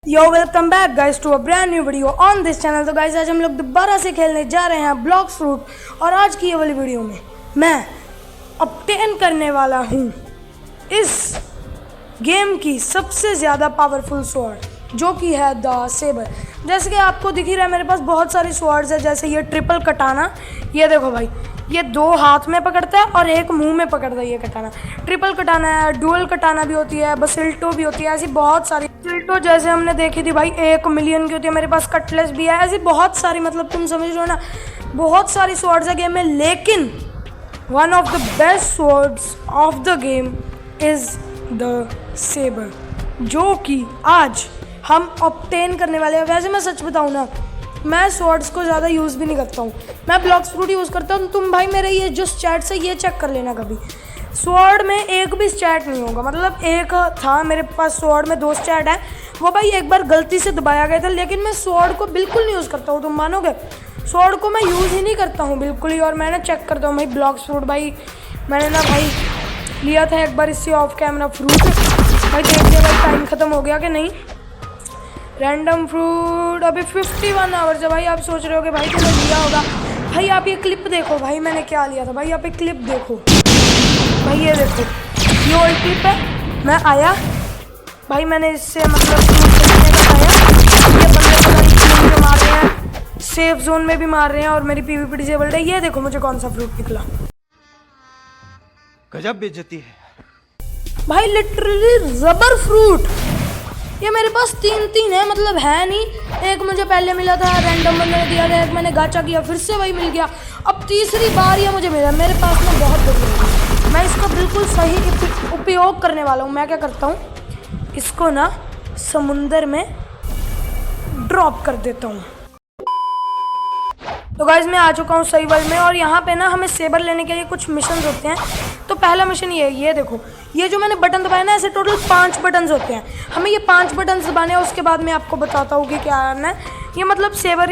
Yo welcome back guys to a brand new video on this channel. तो guys आज हम लोग दोबारा से खेलने जा रहे हैं ब्लॉक्स फ्रूट और आज की ये वाली वीडियो में मैं ऑब्टेन करने वाला हूँ इस गेम की सबसे ज़्यादा पावरफुल स्वॉर्ड जो कि है द सेबर। जैसे कि आपको दिख ही रहा है मेरे पास बहुत सारी स्वॉर्ड्स है, जैसे ये ट्रिपल कटाना, ये देखो भाई, ये दो हाथ में पकड़ता है और एक मुंह में पकड़ता है ये कटाना। ट्रिपल कटाना है, डुअल कटाना भी होती है, बसिल्टो भी होती है, ऐसी बहुत सारी। बसिल्टो जैसे हमने देखी थी भाई 1 मिलियन की होती है। मेरे पास कटलेस भी है, ऐसी बहुत सारी, मतलब तुम समझ रहे हो ना, बहुत सारी स्वॉर्ड्स है गेम में। लेकिन one of the best swords of the game is the sabre, जो कि आज हम ऑब्टेन करने वाले हैं। वैसे मैं सच बताऊँ ना, मैं स्वॉर्ड्स को ज़्यादा यूज़ भी नहीं करता हूँ, मैं ब्लॉक्स फ्रूट यूज़ करता हूँ। तुम भाई मेरे ये जो चैट से ये चेक कर लेना, कभी स्वॉर्ड में एक भी चैट नहीं होगा। मतलब एक था मेरे पास स्वॉर्ड में 2 चैट है, वो भाई एक बार गलती से दबाया गया था। लेकिन मैं स्वॉर्ड को बिल्कुल नहीं यूज़ करता हूँ, तुम मानोगे, स्वॉर्ड को मैं यूज़ ही नहीं करता हूँ बिल्कुल ही। और मैं ना चेक करता हूँ भाई ब्लॉक्स फ्रूट, भाई मैंने ना भाई लिया था एक बार इससे ऑफ कैमरा फ्रूट, भाई देख लिया भाई टाइम ख़त्म हो गया कि नहीं। रैंडम फ्रूट अभी 51 आवर्स है भाई। आप सोच रहे हो कि भाई तुमने लिया होगा, भाई आप ये क्लिप देखो भाई मैंने क्या लिया था। भाई आप ये क्लिप देखो भाई, ये देखो, ये ओल्ड क्लिप है। मैं आया भाई, मैंने इससे मतलब फ्रूट बताया, ये बंदे को मार रहे हैं, सेफ जोन में भी मार रहे हैं और मेरी पीवीपी डिसेबल्ड है। ये देखो मुझे कौन सा फ्रूट निकला, गजब बेइज्जती है भाई, लिटरली रबर फ्रूट। ये मेरे पास 3 है, मतलब है नहीं। एक मुझे पहले मिला था, रैंडम बंदे ने दिया था, एक मैंने गाचा किया फिर से वही मिल गया, अब तीसरी बार ये मुझे मिला। मेरे पास में बहुत बढ़िया, मैं इसका बिल्कुल सही उपयोग करने वाला हूँ। मैं क्या करता हूँ, इसको ना समुंदर में ड्रॉप कर देता हूँ। तो गाइज मैं आ चुका हूँ सही वर्ल्ड में और यहाँ पे ना हमें सेबर लेने के लिए कुछ मिशन होते हैं। तो पहला मिशन ये देखो, ये जो मैंने बटन दबाया ना, ऐसे टोटल 5 बटन्स होते हैं। हमें ये 5 बटन्स दबाने हैं, उसके बाद मैं आपको बताता हूँ कि क्या करना है। ये मतलब सेबर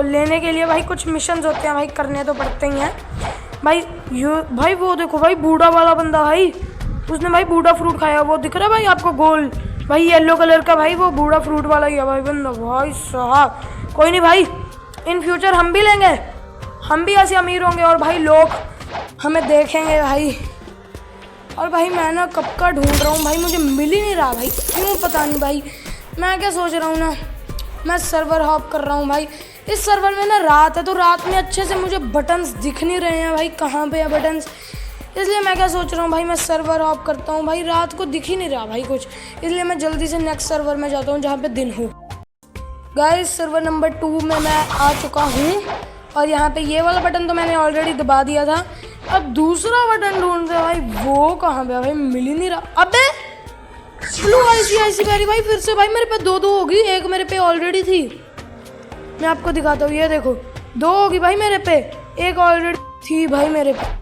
लेने के लिए भाई कुछ मिशन होते हैं भाई, करने तो पड़ते ही हैं भाई। भाई वो देखो भाई, बूढ़ा वाला बंदा भाई, उसने भाई बूढ़ा फ्रूट खाया, वो दिख रहा है भाई आपको गोल, भाई येलो कलर का, भाई वो बूढ़ा फ्रूट वाला ही है भाई बंदा। भाई साहब कोई नहीं भाई, इन फ्यूचर हम भी लेंगे, हम भी ऐसे अमीर होंगे और भाई लोग हमें देखेंगे भाई। और भाई मैं ना कब का ढूंढ रहा हूँ भाई, मुझे मिल ही नहीं रहा भाई, क्यों पता नहीं भाई। मैं क्या सोच रहा हूँ ना, मैं सर्वर हॉप कर रहा हूँ भाई। इस सर्वर में ना रात है, तो रात में अच्छे से मुझे बटन्स दिख नहीं रहे हैं भाई, कहाँ पे है बटन्स। इसलिए मैं क्या सोच रहा हूँ भाई, मैं सर्वर हॉप करता हूँ भाई, रात को दिख ही नहीं रहा भाई कुछ। इसलिए मैं जल्दी से नेक्स्ट सर्वर में जाता हूँ जहाँ पे दिन हो। गाइस सर्वर नंबर 2 में मैं आ चुका हूँ और यहाँ पे ये वाला बटन तो मैंने ऑलरेडी दबा दिया था। अब दूसरा बटन ढूंढ रहा भाई, वो कहाँ पे भाई, मिल ही नहीं रहा। अबे ब्लू ICIC बैरी भाई, फिर से भाई मेरे पे 2 होगी, एक मेरे पे ऑलरेडी थी। मैं आपको दिखाता हूँ, ये देखो 2 होगी भाई मेरे पे, एक ऑलरेडी थी भाई मेरे पे।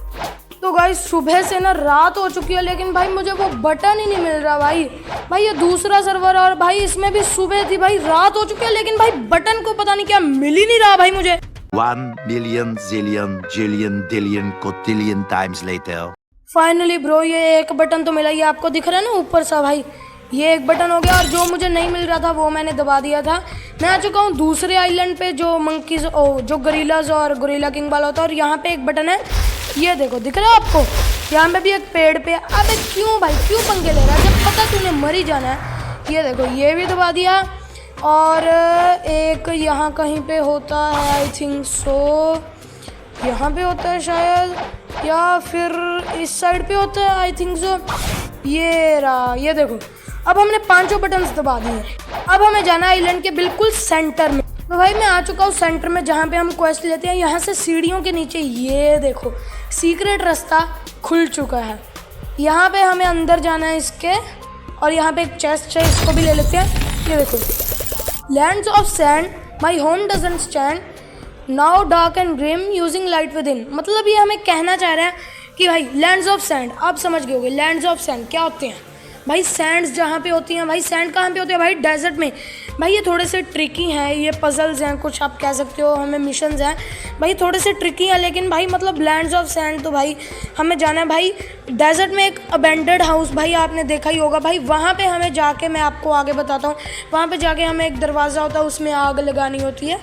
तो गाइस सुबह से ना रात हो चुकी है, लेकिन भाई मुझे वो बटन ही नहीं मिल रहा भाई। भाई ये दूसरा सर्वर और भाई इसमें भी सुबह थी भाई, रात हो चुकी है, लेकिन भाई बटन को पता नहीं क्या मिल ही नहीं रहा भाई मुझे। 1 million zillion jillion dillion cotillion times later. Finally bro ये एक बटन तो मिला, ये आपको दिख रहा है ना ऊपर सा भाई, ये एक बटन हो गया। और जो मुझे नहीं मिल रहा था वो मैंने दबा दिया था। मैं आ चुका हूँ दूसरे आइलैंड पे, जो मंकीज जो गोरिल्लाज और गोरिल्ला किंग वाला होता है। और यहाँ पे एक बटन है, ये देखो दिख रहा है आपको, यहाँ पे भी एक पेड़ पे। अबे क्यों भाई, क्यों पंगे ले रहा है, जब पता तूने मर ही जाना है। ये देखो ये भी दबा दिया। और एक यहाँ कहीं पे होता है, आई थिंक सो यहाँ पे होता है शायद, या फिर इस साइड पे होता है, आई थिंक सो। ये रहा, ये देखो, अब हमने 5 बटन्स दबा दिए। अब हमें जाना है आइलैंड के बिल्कुल सेंटर में। तो भाई मैं आ चुका हूँ सेंटर में, जहाँ पे हम क्वेस्ट लेते हैं। यहाँ से सीढ़ियों के नीचे ये देखो सीक्रेट रास्ता खुल चुका है, यहाँ पे हमें अंदर जाना है इसके। और यहाँ पे एक चेस्ट है, इसको भी ले लेते हैं। ये देखो, lands of sand, my home doesn't stand now dark and grim using light within. मतलब ये हमें कहना चाह रहा है कि भाई लैंड्स ऑफ सैंड, आप समझ गए होगे लैंड्स ऑफ सैंड क्या होते हैं। भाई सैंड्स जहाँ पे होती हैं, भाई सैंड कहाँ पे होती है भाई? डेजर्ट में। भाई ये थोड़े से ट्रिकी हैं, ये पजल्स हैं कुछ आप कह सकते हो, हमें मिशंस हैं भाई थोड़े से ट्रिकी हैं, लेकिन भाई मतलब लैंड्स ऑफ सैंड तो भाई हमें जाना है भाई। डेजर्ट में एक अबेंडेड हाउस भाई आपने देखा ही होगा भाई, वहाँ पे हमें जाके, मैं आपको आगे बताता हूँ, वहाँ पे जाके हमें एक दरवाज़ा होता है, उसमें आग लगानी होती है।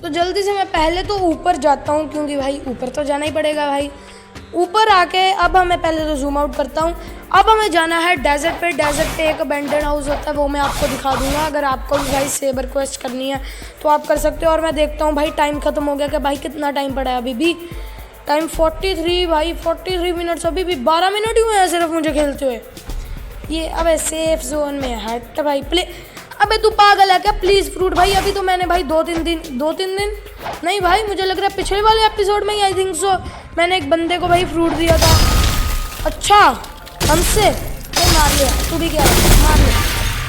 तो जल्दी से मैं पहले तो ऊपर जाता हूँ, क्योंकि भाई ऊपर तो जाना ही पड़ेगा भाई। ऊपर आके अब हमें पहले तो जूम आउट करता हूँ। अब हमें जाना है डेजर्ट पे। डेजर्ट पे एक अबेंडेड हाउस होता है, वो मैं आपको दिखा दूंगा। अगर आपको भी भाई सेबर क्वेस्ट करनी है तो आप कर सकते हो। और मैं देखता हूँ भाई टाइम ख़त्म हो गया कि भाई कितना टाइम पड़ा है अभी भी। टाइम 43 भाई, 43 मिनट्स, अभी भी 12 मिनट ही हुए हैं सिर्फ मुझे खेलते हुए। ये अबे सेफ जोन में हट भाई प्ले। अबे तू पागल है क्या? प्लीज़ फ्रूट भाई, अभी तो मैंने भाई दो तीन दिन नहीं भाई, मुझे लग रहा है पिछले वाले एपिसोड में ही आई थिंक सो मैंने एक बंदे को भाई फ्रूट दिया था। अच्छा हमसे भाई मार लिया, तू भी क्या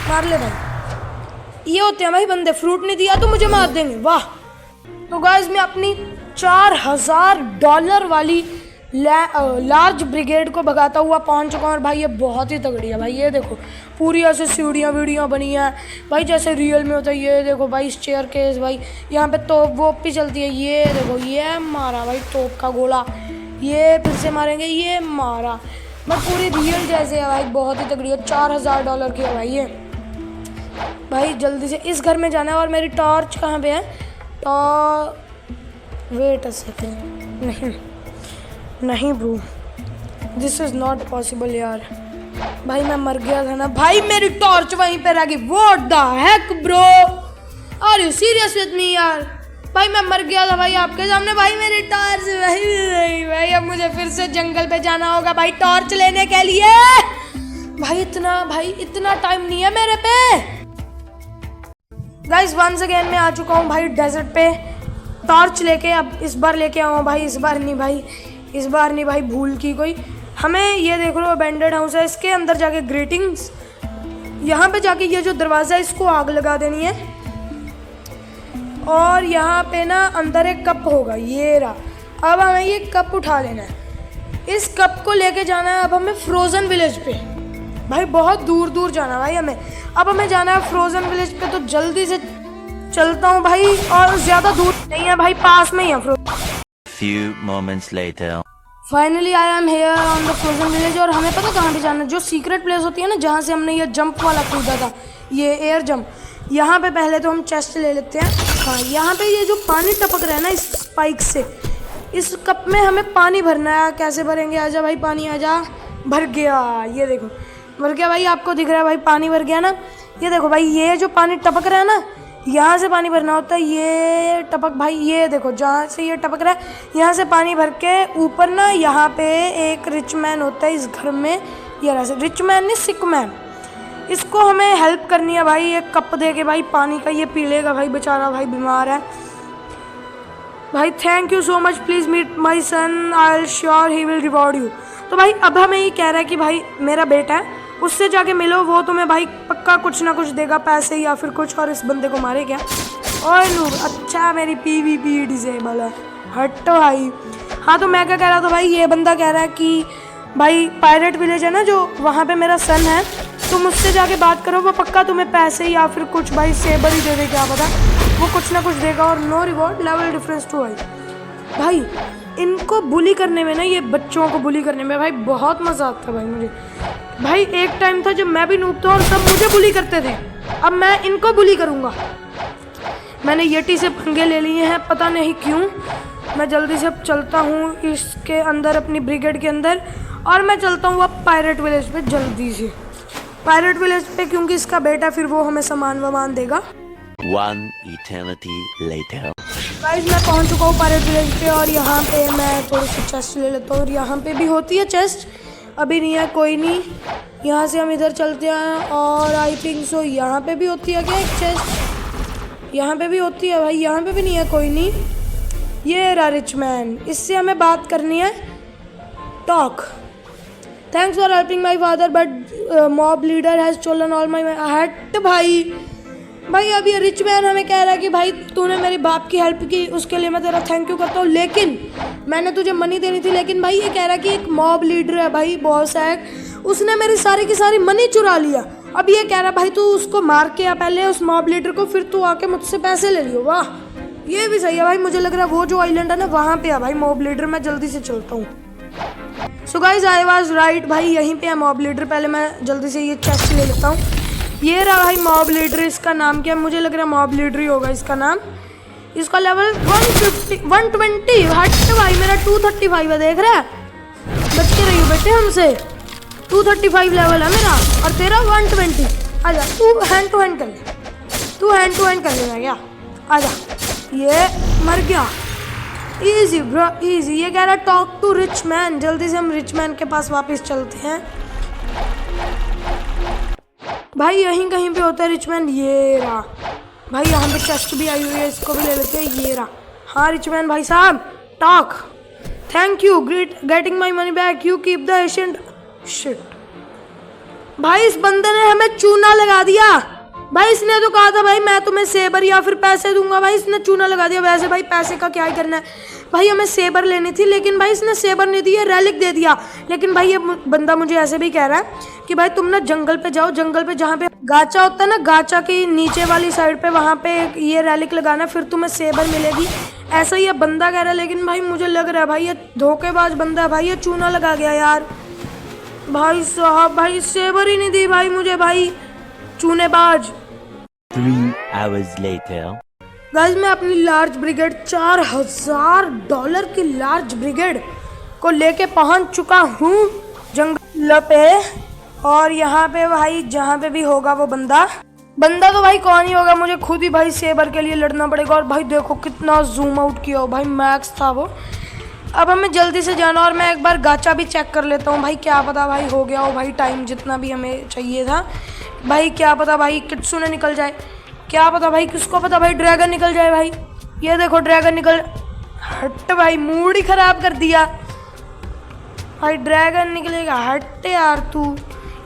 मार ले भाई। ये होते हैं भाई बंदे, फ्रूट नहीं दिया तो मुझे मार देंगे, वाह। तो गाइस मैं अपनी $4000 वाली लार्ज ब्रिगेड को भगाता हुआ पहुंच चुका हूँ। और भाई ये बहुत ही तगड़ी है भाई, ये देखो पूरी ऐसे सीढ़ियाँ वीडियाँ बनी हैं भाई जैसे रियल में होता है। ये देखो भाई स्टेयर केस, भाई यहाँ पे तोप वोप भी चलती है। ये देखो ये मारा भाई तोप का गोला, ये फिर से मारेंगे, ये मारा बट पूरी रियल जैसे है भाई, बहुत ही तगड़ी है। $4000 की है भाई ये। भाई जल्दी से इस घर में जाना है। और मेरी टॉर्च कहाँ पे है? वेट अ सेकेंड, नहीं bro, this is not possible यार। भाई मैं मर गया था ना भाई, मेरी टॉर्च वहीं पे रह गई। What the heck bro, are you serious with me यार? भाई मैं मर गया था भाई आपके सामने। भाई मेरी टॉर्च भाई अब मुझे फिर से जंगल पे जाना होगा भाई टॉर्च लेने के लिए। भाई इतना टाइम नहीं है मेरे पे। गाइस वंस अगेन मैं आ चुका हूँ भाई डेजर्ट पे टॉर्च लेके। अब इस बार लेके आऊँ भाई, इस बार नहीं भाई भूल की कोई। हमें ये देख लो अबेंडेड हाउस है, इसके अंदर जाके ग्रीटिंग्स, यहाँ पे जाके ये जो दरवाज़ा है इसको आग लगा देनी है। और यहाँ पे ना अंदर एक कप होगा, ये रहा। अब हमें ये कप उठा लेना है, इस कप को लेके जाना है अब हमें फ्रोज़न विलेज पे। भाई बहुत दूर दूर जाना है भाई हमें। अब हमें जाना है फ्रोज़न विलेज पे, तो जल्दी से चलता हूँ भाई। और ज़्यादा दूर नहीं है भाई, पास में ही है। Few moments later. Finally I am here on the frozen village. और हमें पता कहाँ पे जाना है? जो सीक्रेट प्लेस होती है ना, जहाँ से हमने ये जंप वाला खरीदा था, ये एयर जंप, यहाँ पे पहले तो हम चेस्ट ले लेते हैं। हाँ यहाँ पे ये जो पानी टपक रहा है ना इस स्पाइक से, इस कप में हमें पानी भरना है। कैसे भरेंगे? आजा भाई पानी आजा। भर गया, ये देखो भर गया भाई, आपको दिख रहा है भाई पानी भर गया ना। ये देखो भाई ये जो पानी टपक रहा है ना, यहाँ से पानी भरना होता है। ये टपक भाई, ये देखो जहाँ से ये टपक रहा है यहाँ से पानी भर के ऊपर ना, यहाँ पे एक रिच मैन होता है इस घर में। ये रिच मैन नहीं, सिक मैन, इसको हमें हेल्प करनी है भाई। एक कप दे के भाई पानी का, ये पी लेगा भाई, बेचारा भाई बीमार है भाई। Thank you so much, please meet my son, I will sure he will reward you. तो भाई अब हमें ये कह रहा है कि भाई मेरा बेटा है, उससे जाके मिलो, वो तुम्हें भाई पक्का कुछ ना कुछ देगा, पैसे या फिर कुछ। और इस बंदे को मारे क्या? और नूब, अच्छा मेरी PvP डिसेबल है, हटो भाई। हाँ तो मैं क्या कह रहा था भाई, ये बंदा कह रहा है कि भाई पायरेट विलेज है ना जो, वहाँ पे मेरा सन है, तुम उससे जाके बात करो, वो पक्का तुम्हें पैसे या फिर कुछ भाई सेबर ही दे दे, क्या पता, वो कुछ ना कुछ देगा। और नो रिवॉर्ड, लेवल डिफरेंस 2 भाई। इनको बुली करने में ना, ये बच्चों को बुली करने में भाई बहुत मज़ा आता है भाई मुझे। भाई एक टाइम था जब मैं भी नूब था और सब मुझे बुली करते थे, अब मैं इनको बुली करूँगा। मैंने येटी से पंगे ले लिए हैं, पता नहीं क्यों। मैं जल्दी से चलता हूँ इसके अंदर, अपनी ब्रिगेड के अंदर, और मैं चलता हूँ अब पायरेट विलेज पे जल्दी से। पायरेट विलेज पे क्योंकि इसका बेटा फिर वो हमें सामान वामान देगा। One eternity later. गाइस मैं पहुंच चुका हूँ पायरेट विलेज पे, और यहाँ पे मैं थोड़ी सी चेस्ट ले लेता हूँ। और यहाँ पे भी होती है चेस्ट, अभी नहीं है, कोई नहीं। यहाँ से हम इधर चलते हैं, और आई थिंक सो यहाँ पे भी होती है क्या एक चेस्ट? यहाँ पे भी होती है भाई, यहाँ पे भी नहीं है, कोई नहीं। ये रहा रिच मैन, इससे हमें बात करनी है। Talk, thanks for helping my father but mob leader has stolen all my. हट भाई अब ये रिच मैन हमें कह रहा है कि भाई तूने मेरे बाप की हेल्प की, उसके लिए मैं तेरा थैंक यू करता हूँ, लेकिन मैंने तुझे मनी देनी थी। लेकिन भाई ये कह रहा है कि एक मॉब लीडर है भाई, बॉस है, उसने मेरी सारी की सारी मनी चुरा लिया। अब ये कह रहा भाई तू उसको मार के या पहले उस मॉब लीडर को, फिर तू आके मुझसे पैसे ले लियो। वाह, ये भी सही है भाई। मुझे लग रहा है वो जो आइलैंड है ना वहाँ पे है भाई मॉब लीडर। मैं जल्दी से चलता हूँ। So guys I was right भाई, यहीं पे है मॉब लीडर। पहले मैं जल्दी से ये चेस्ट ले लेता हूँ। ये रहा भाई मॉब लीडर। इसका नाम क्या है? मुझे लग रहा है मॉब लीडर ही होगा इसका नाम। इसका लेवल 120। हट भाई, मेरा 235 है, देख रहा है? बच के रही हो बेटे हमसे। 235 लेवल है मेरा और तेरा 120। आजा, तू हैंड टू हैंड कर ले, तू हैंड टू हैंड कर लेना क्या? आजा। ये मर गया। Easy bro, easy. ये कह रहा टॉक टू रिच मैन। जल्दी से हम रिच मैन के पास वापस चलते हैं। भाई यहीं कहीं पे होता है रिच मैन। ये रहा भाई, यहाँ पे चेस्ट भी आई हुई है, इसको भी ले लेते हैं। ये रहा। हाँ रिच मैन भाई साहब, talk. Thank you getting my money back, you keep the ancient shit. भाई इस बंदे ने हमें चूना लगा दिया। भाई इसने तो कहा था भाई मैं तुम्हें सेबर या फिर पैसे दूंगा, भाई इसने चूना लगा दिया। वैसे भाई पैसे का क्या ही करना है भाई, हमें सेबर लेनी थी, लेकिन भाई इसने सेबर नहीं दी है, रैलिक दे दिया। लेकिन भाई ये बंदा मुझे ऐसे भी कह रहा है कि भाई तुम ना जंगल पे जाओ, जंगल पे जहाँ पे गाचा होता है ना, गाचा की नीचे वाली साइड पे वहाँ पे ये रैलिक लगाना, फिर तुम्हें सेबर मिलेगी। ऐसा ही ये बंदा कह रहा है। लेकिन भाई मुझे लग रहा है भाई ये धोखेबाज बंदा है भाई, ये चूना लगा गया यार। भाई साहब भाई सेबर ही नहीं दी भाई मुझे, भाई चूनेबाज। 3 hours later. गाइस मैं अपनी लार्ज ब्रिगेड $4000 की लार्ज ब्रिगेड को लेके पहुंच चुका हूँ जंगल पे। और यहाँ पे भाई जहाँ पे भी होगा वो बंदा तो भाई कौन ही होगा, मुझे खुद ही भाई सेबर के लिए लड़ना पड़ेगा। और भाई देखो कितना जूम आउट किया हो भाई, मैक्स था वो। अब हमें जल्दी से जाना, और मैं एक बार गाचा भी चेक कर लेता हूँ भाई, क्या पता भाई हो गया हो भाई टाइम जितना भी हमें चाहिए था। भाई क्या पता भाई किट्सू ने निकल जाए, क्या पता भाई, किसको पता भाई ड्रैगन निकल जाए भाई। ये देखो ड्रैगन निकल। हट भाई, मूड ही खराब कर दिया भाई, ड्रैगन निकलेगा। हट यार तू।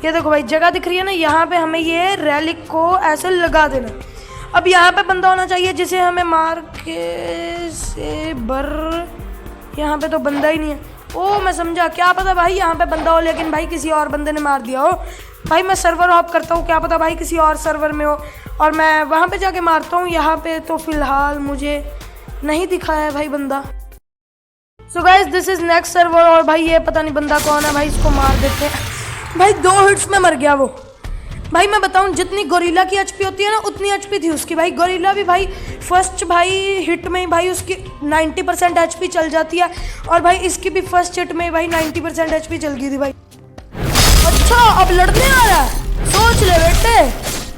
ये देखो भाई जगह दिख रही है ना, यहाँ पे हमें ये रैलिक को ऐसे लगा देना। अब यहाँ पे बंदा होना चाहिए जिसे हमें मार के सेबर। यहाँ पे तो बंदा ही नहीं है। ओ मैं समझा, क्या पता भाई यहाँ पे बंदा हो, लेकिन भाई किसी और बंदे ने मार दिया हो। भाई मैं सर्वर ऑफ करता हूँ, क्या पता भाई किसी और सर्वर में हो और मैं वहाँ पे जाके मारता हूँ। यहाँ पे तो फिलहाल मुझे नहीं दिखा है भाई बंदा। So guys this is next server, और भाई ये पता नहीं बंदा कौन है भाई, इसको मार देते हैं। भाई 2 हिट्स में मर गया वो। भाई मैं बताऊं जितनी गोरिल्ला की एचपी होती है ना उतनी एचपी थी उसकी। भाई गोरिल्ला भी भाई फर्स्ट भाई हिट में ही भाई उसकी 90% एचपी चल जाती है, और भाई इसकी भी फर्स्ट हिट में भाई 90% एचपी चल गई थी भाई। अच्छा अब लड़ने आ रहा है, सोच ले बेटे,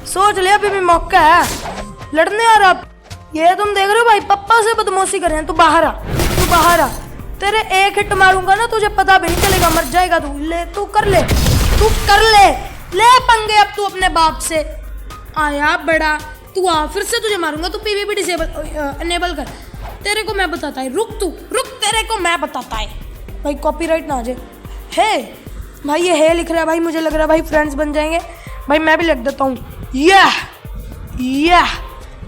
सोच ले, अभी भी मौका है, लड़ने आ रहा। ये तुम देख रहे हो भाई पप्पा से बदमाशी कर रहे हैं। तू बाहर आ, तू बाहर आ, तेरे एक हिट मारूंगा ना तुझे पता भी नहीं चलेगा, मर जाएगा तू। ले तू कर ले, तू कर ले, ले पंगे अब तू अपने बाप से। आया बड़ा तू, आ फिर से तुझे मारूंगा। तू पीवीपी डिसेबल इनेबल कर, तेरे को मैं बताता है। रुक तू रुक, तेरे को मैं बताता है भाई, कॉपीराइट ना आ जाए। हे भाई ये है लिख रहा है भाई, मुझे लग रहा है भाई फ्रेंड्स बन जाएंगे भाई। मैं भी लिख देता हूँ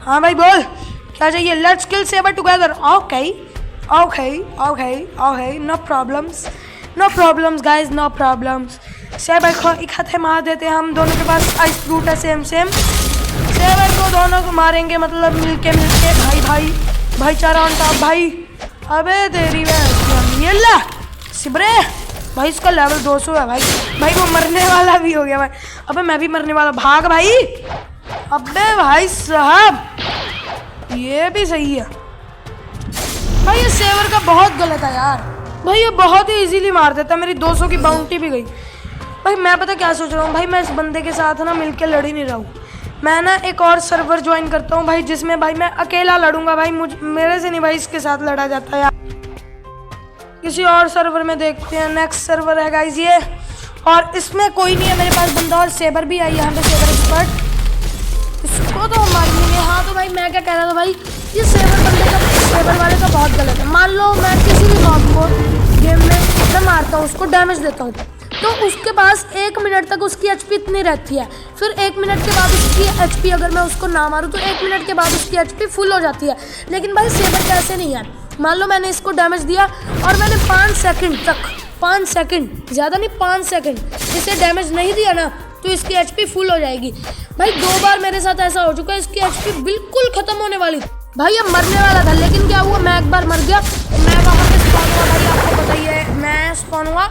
हाँ भाई बोल क्या चाहिए। Let's kill sabre together. Okay okay okay okay, no problems guys, no problems. Sabre को इकट्ठे मार देते हैं हम, दोनों के पास आइस फ्रूट है सेम। सेबर को दोनों को मारेंगे, मतलब मिलके भाईचारा ऑन टॉप भाई। अबे तेरी ये ला सिबरे भाई, इसका लेवल 200 है भाई वो मरने वाला भी हो गया भाई। अबे मैं भी मरने वाला, भाग भाई। अबे भाई साहब ये भी सही है भाई, ये सेवर का बहुत गलत है यार भाई, ये बहुत ही इजीली मार देता। मेरी 200 की बाउंटी भी गई भाई। मैं पता क्या सोच रहा हूँ भाई, मैं इस बंदे के साथ ना मिलके लड़ ही नहीं रहा हूँ। मैं ना एक और सर्वर ज्वाइन करता हूँ भाई, जिसमें भाई मैं अकेला लड़ूंगा भाई। मेरे से नहीं भाई इसके साथ लड़ा जाता है यार। किसी और सर्वर में देखते हैं। नेक्स्ट सर्वर है गाइस ये, और इसमें कोई नहीं है मेरे पास बंदा, और सेबर भी आई यहाँ पे, सेबर एक्सपर्ट। इसको तो मार लेंगे। हाँ तो भाई मैं क्या कह रहा था भाई, ये सेबर बंदे का, सेबर वाले का बहुत गलत है। मान लो मैं किसी भी मॉब को गेम में मैं मारता हूँ, उसको डैमेज देता हूँ, तो उसके पास 1 मिनट तक उसकी एचपी इतनी रहती है। फिर 1 मिनट के बाद उसकी एचपी, अगर मैं उसको ना मारूँ तो 1 मिनट के बाद उसकी एचपी फुल हो जाती है। लेकिन भाई सेबर का ऐसे नहीं है। मान लो मैंने इसको डैमेज दिया और मैंने 5 सेकंड तक 5 सेकंड, ज़्यादा नहीं 5 सेकंड इसे डैमेज नहीं दिया ना तो इसकी एचपी फुल हो जाएगी। भाई 2 बार मेरे साथ ऐसा हो चुका है, इसकी एचपी बिल्कुल खत्म होने वाली थी। भाई अब मरने वाला था, लेकिन क्या हुआ, मैं एक बार मर गया, मैं वहाँ पे स्पॉन हुआ। भाई आपको पता ही है मैं स्पॉन हुआ,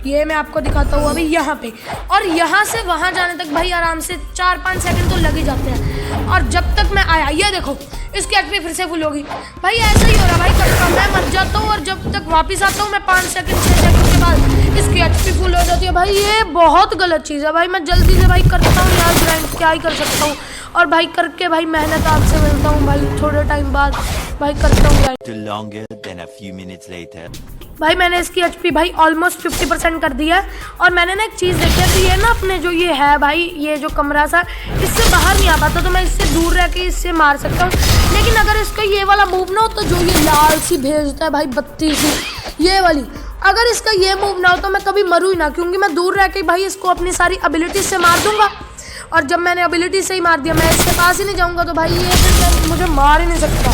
ये मैं आपको दिखाता हूँ अभी यहाँ पे। और यहाँ से वहाँ जाने तक भाई आराम से 4-5 सेकंड तो लग ही जाते हैं। और जब तक मैं आया, ये देखो इसकी एचपी फिर से फुल होगी। भाई ऐसा ही हो रहा भाई, कभी मैं मर जाता हूँ और जब तक वापस आता हूँ मैं 5 सेकंड 6 सेकंड के बाद इसकी एचपी फुल हो जाती है। भाई ये बहुत गलत चीज़ है। भाई मैं जल्दी से भाई करता हूँ यार ग्राइंड, क्या ही कर सकता हूँ। और भाई करके भाई मेहनत आपसे मिलता हूँ भाई थोड़े टाइम बाद भाई करता हूँ grind. Longer than a few minutes later. भाई मैंने इसकी एचपी भाई ऑलमोस्ट 50% कर दी है। और मैंने ना एक चीज़ देखी है कि ये ना अपने जो ये है भाई, ये जो कमरा सा, इससे बाहर नहीं आ पाता, तो मैं इससे दूर रह के इससे मार सकता हूँ। लेकिन अगर इसका ये वाला मूव ना हो तो जो ये लाल सी भेजता है भाई, बत्ती सी, ये वाली, अगर इसका ये मूव ना हो तो मैं कभी मरूँ ही ना, क्योंकि मैं दूर रह के भाई इसको अपनी सारी एबिलिटी से मार दूंगा। और जब मैंने एबिलिटी से ही मार दिया, मैं इसके पास ही नहीं जाऊँगा, तो भाई ये फिर मुझे मार ही नहीं सकता।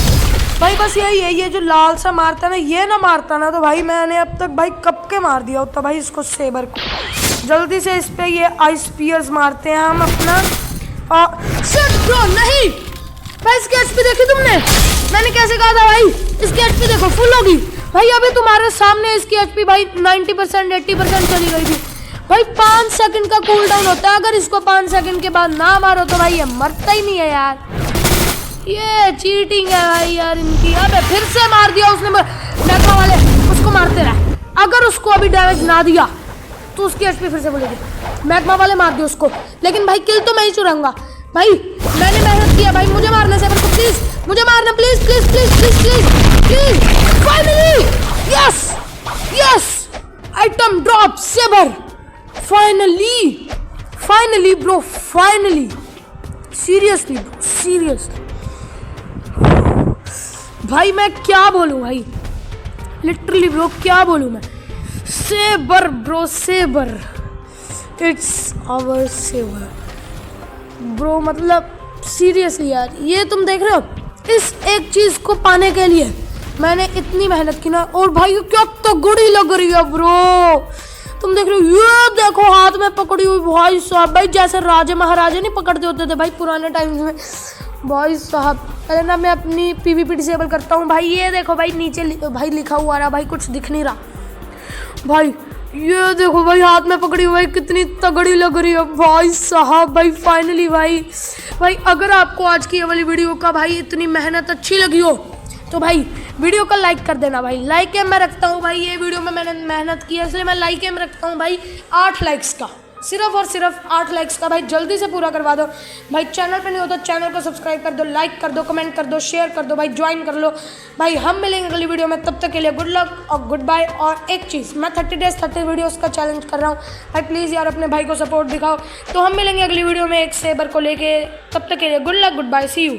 भाई बस यही है, ये जो लाल सा मारता है ना, ये ना मारता ना तो भाई मैंने अब तक भाई कब के मार दिया होता भाई इसको, सेबर को। जल्दी से इस पे ये आइस स्पीयर्स मारते हैं हम अपना। शिट ब्रो, नहीं भाई इसकी एचपी देखी तुमने, मैंने कैसे कहा था भाई इसकी एचपी देखो फुल होगी। भाई अभी तुम्हारे सामने इसकी एचपी भाई 90% 80% चली गई थी। भाई 5 सेकंड का कूल डाउन होता है, अगर इसको 5 सेकंड के बाद ना मारो तो भाई ये मरता ही नहीं है यार। ये चीटिंग है भाई यार इनकी। अबे फिर से मार दिया उसने, मैग्मा वाले उसको मारते रहे। अगर उसको अभी डैमेज ना दिया तो उसकी एचपी फिर से बोलेगी। मैग्मा वाले मार दिया उसको, लेकिन भाई किल तो मैं ही चुराऊंगा। भाई मैंने मेहनत किया भाई, मुझे मारने से को प्लीज, मुझे मारना please please please please please please. Finally yes yes, item drop sabre, finally finally bro, finally seriously bro, seriously भाई मैं क्या बोलूं भाई, लिटरली ब्रो क्या बोलूं मैं। Sabre bro, sabre, it's our sabre bro. मतलब सीरियसली यार, ये तुम देख रहे हो, इस एक चीज को पाने के लिए मैंने इतनी मेहनत की ना। और भाई क्या तगड़ी लग रही है ब्रो, तुम देख रहे हो, ये देखो हाथ में पकड़ी हुई भाई साहब, भाई जैसे राजे महाराजे नहीं पकड़ते होते थे भाई पुराने टाइम्स में भाई साहब। पहले ना मैं अपनी पीवीपी डिसेबल करता हूँ भाई। ये देखो भाई नीचे भाई लिखा हुआ रहा भाई, कुछ दिख नहीं रहा भाई। ये देखो भाई हाथ में पकड़ी हुई, कितनी तगड़ी लग रही है भाई साहब। भाई फाइनली भाई अगर आपको आज की ये वाली वीडियो का भाई इतनी मेहनत अच्छी लगी हो तो भाई वीडियो का लाइक कर देना भाई। लाइक एम मैं रखता हूँ भाई, ये वीडियो में मैंने मेहनत की है इसलिए मैं लाइक एम रखता हूँ भाई 8 लाइक्स का, सिर्फ और सिर्फ 8 लाइक्स का। भाई जल्दी से पूरा करवा दो भाई। चैनल पे नहीं हो तो चैनल को सब्सक्राइब कर दो, लाइक कर दो, कमेंट कर दो, शेयर कर दो भाई, ज्वाइन कर लो भाई। हम मिलेंगे अगली वीडियो में, तब तक के लिए गुड लक और गुड बाय। और एक चीज़, मैं 30 डेज 30 वीडियोस का चैलेंज कर रहा हूँ भाई, प्लीज़ यार अपने भाई को सपोर्ट दिखाओ। तो हम मिलेंगे अगली वीडियो में एक सेबर को लेके, तब तक के लिए good luck, goodbye, see you.